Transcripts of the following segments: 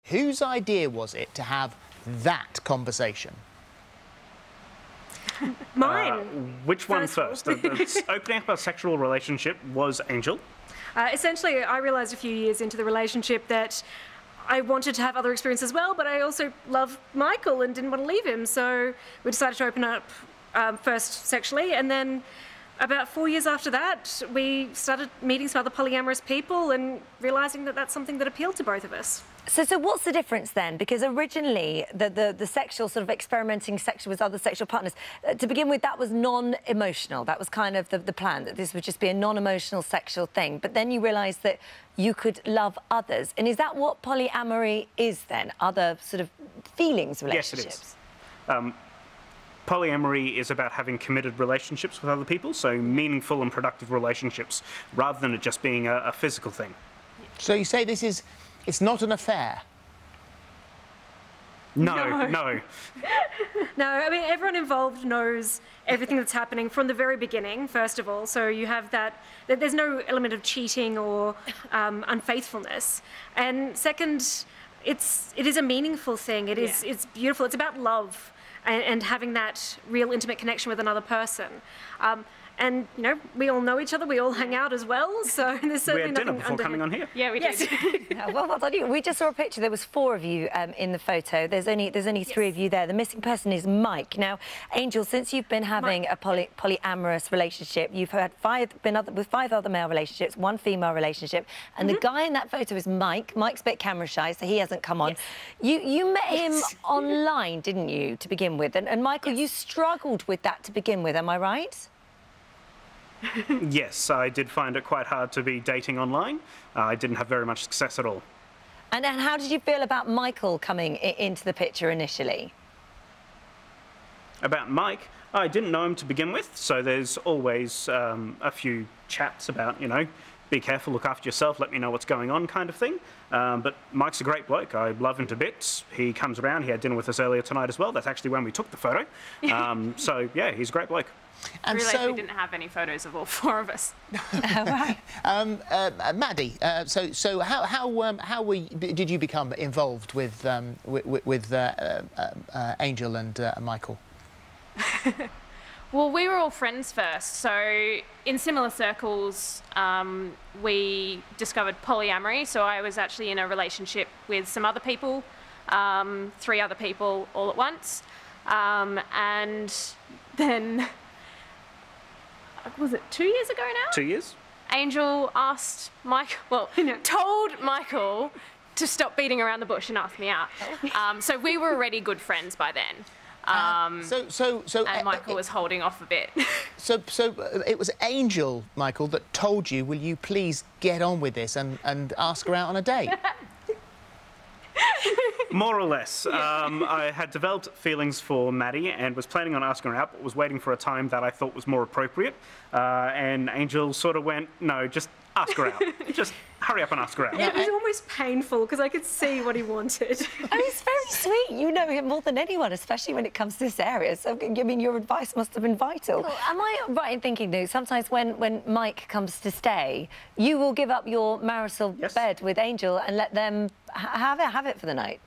Whose idea was it to have that conversation? Mine. Which one first? The opening up a sexual relationship was Angel. Essentially, I realised a few years into the relationship that I wanted to have other experiences as well, but I also love Michael and didn't want to leave him, so we decided to open up first sexually, and then about 4 years after that, we started meeting some other polyamorous people and realising that that's something that appealed to both of us. So what's the difference then? Because originally, the sexual sort of experimenting sexual with other sexual partners, to begin with, that was non-emotional. That was kind of the plan, that this would just be a non-emotional sexual thing. But then you realised that you could love others. And is that what polyamory is then? Other sort of feelings relationships? Yes, it is. Polyamory is about having committed relationships with other people, so meaningful and productive relationships, rather than it just being a physical thing. So you say it's not an affair? No. No, I mean, everyone involved knows everything that's happening from the very beginning, first of all. So you have that there's no element of cheating or unfaithfulness. And second, it is a meaningful thing. It's beautiful. It's about love and having that real intimate connection with another person. And, you know, we all know each other, we all hang out as well, so there's certainly nothing we had dinner before coming on here. Yeah, we did. Well done you. We just saw a picture. There was 4 of you in the photo. There's only 3 of you there. The missing person is Mike. Now, Angel, since you've been having a polyamorous relationship, you've had with 5 other male relationships, 1 female relationship, and the guy in that photo is Mike. Mike's a bit camera shy, so he hasn't come on. Yes. You met him online, didn't you, to begin with? And Michael, you struggled with that to begin with, am I right? Yes, I did find it quite hard to be dating online. I didn't have very much success at all. And how did you feel about Michael coming into the picture initially? About Mike, I didn't know him to begin with, so there's always a few chats about, you know, be careful, look after yourself, let me know what's going on kind of thing. But Mike's a great bloke. I love him to bits. He comes around. He had dinner with us earlier tonight as well. That's actually when we took the photo. So, yeah, he's a great bloke. And so we didn't have any photos of all 4 of us. Right. Maddie, so how did you become involved with Angel and Michael? Well, we were all friends first, so in similar circles we discovered polyamory. So I was actually in a relationship with some other people, 3 other people all at once, and then was it 2 years ago now? 2 years. Angel asked told Michael to stop beating around the bush and ask me out. So we were already good friends by then. And Michael was holding off a bit. So it was Angel, Michael, that told you, will you please get on with this and ask her out on a date? More or less. I had developed feelings for Maddie and was planning on asking her out, but was waiting for a time that I thought was more appropriate. And Angel sort of went, no, just ask her out. Just hurry up and ask her out. Yeah, it was almost painful because I could see what he wanted. Oh, he's very sweet. You know him more than anyone, especially when it comes to this area. So, I mean, your advice must have been vital. Well, am I right in thinking, though, sometimes when Mike comes to stay, you will give up your marital bed with Angel and let them have it for the night?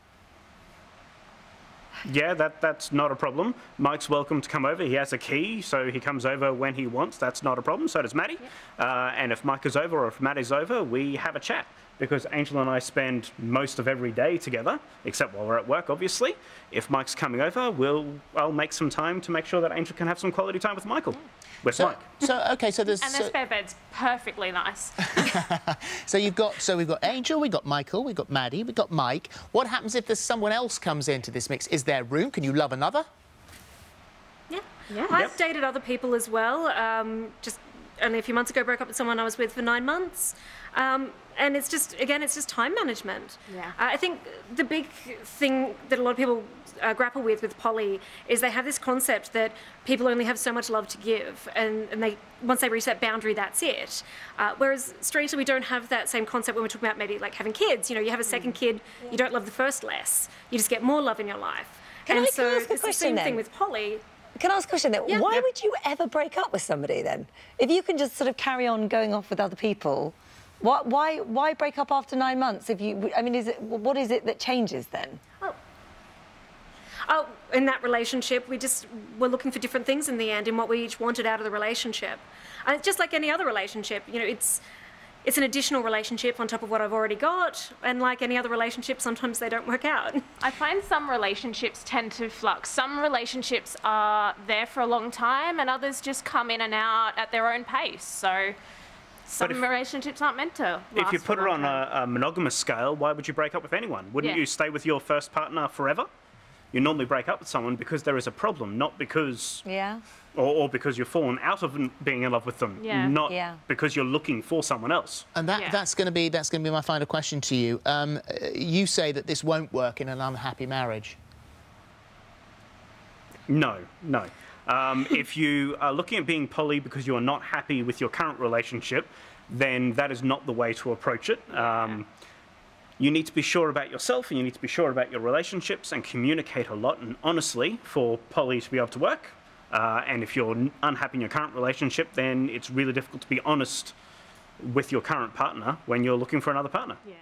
Yeah, that's not a problem. Mike's welcome to come over. He has a key, so he comes over when he wants. That's not a problem. So does Maddie. And if Mike is over or if Maddie's over, we have a chat. Because Angel and I spend most of every day together, except while we're at work, obviously. If Mike's coming over, I'll make some time to make sure that Angel can have some quality time with Michael. With Mike. So there's... And the spare bed's perfectly nice. So we've got Angel, we've got Michael, we've got Maddie, we've got Mike. What happens if there's someone else comes into this mix? Is there room? Can you love another? Yeah. I've dated other people as well. Just only a few months ago broke up with someone I was with for 9 months. And it's just, again, it's just time management. Yeah. I think the big thing that a lot of people grapple with poly is they have this concept that people only have so much love to give, and once they reach that boundary, that's it. Whereas strangely, we don't have that same concept when we're talking about maybe like having kids. You know, you have a second kid, you don't love the first less, you just get more love in your life. So it's the same thing with poly. Can I ask a question then? Yeah. Why would you ever break up with somebody then? If you can just sort of carry on going off with other people, Why break up after 9 months? If you, I mean, what is it that changes then? Oh, in that relationship, we just were looking for different things in the end, in what we each wanted out of the relationship. And just like any other relationship, you know, it's an additional relationship on top of what I've already got, and like any other relationship, sometimes they don't work out. I find some relationships tend to flux. Some relationships are there for a long time, and others just come in and out at their own pace. So some relationships aren't meant to last. If you put it on a monogamous scale, why would you break up with anyone? Wouldn't you stay with your first partner forever? You normally break up with someone because there is a problem, not because... Or because you've fallen out of being in love with them, not because you're looking for someone else. And that's going to be my final question to you. You say that this won't work in an unhappy marriage. No. If you are looking at being poly because you are not happy with your current relationship, then that is not the way to approach it. You need to be sure about yourself, and you need to be sure about your relationships, and communicate a lot and honestly for poly to be able to work. And if you're unhappy in your current relationship, then it's really difficult to be honest with your current partner when you're looking for another partner. Yeah.